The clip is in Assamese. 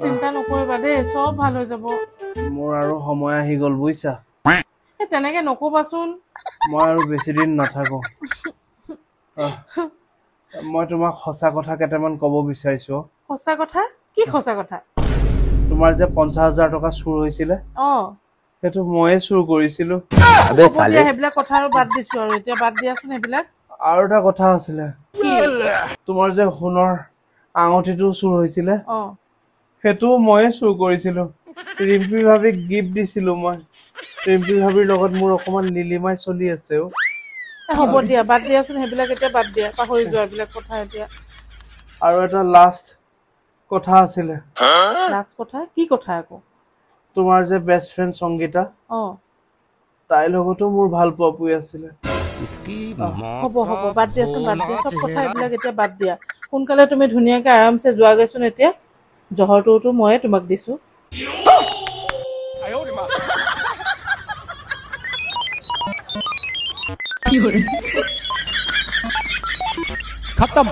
চিন্তা নকৰিবা দেই সব ভাল হৈ যাব মোৰ আৰু সময় আহি গল বুইছা এ তেনেকে নকবাচোন মই আৰু বেছি দিন নাথাকো মই তোমাক সঁচা কথা কেইটামান ক'ব বিচাৰিছো সঁচা কথা কি সঁচা কথা তোমাৰ যে 50,000 টকা চুৰ হৈছিলে সেইটো ময়ে চুৰ কৰিছিলো আবে চালে হেবিলাক কথা আৰু বাদ দিছো আৰু এতিয়া বাদ দিয়াচোন হেবিলাক আৰু এটা কথা আছিলে কি তোমাৰ যে সোণৰ আঙঠিটো চুৰ হৈছিলে সেইটো ময়ে চুৰ কৰিছিলো ৰিম্পি ভাবিক গিফ্ট দিছিলো মই ৰিম্পি ভাবিৰ লগত মোৰ অকমান লিলিমাই চলি আছে হ'ব দিয়া বাদ দিয়াচোন হেবিলাক এতিয়া বাদ দিয়া পাহৰি যোৱা হেবিলাক কথা এতিয়া আৰু এটা লাষ্ট কথা আছিলে লাষ্ট কথা কি কথা আকৌ তোমাৰ যে বেষ্ট ফ্ৰেন্ড সংগীতা তাই লগতো মোৰ ভাল পাপুই আছিলে হ'ব হ'ব বাদ দিয়াচোন বাদ দিয়া সব কথা হেবিলাক এতিয়া বাদ দিয়া সোনকালে তুমি ধুনীয়াকে আৰামছে যোৱা গৈছোন এতিয়া জহৰটোতো ময়ে তোমাক দিছো खत्म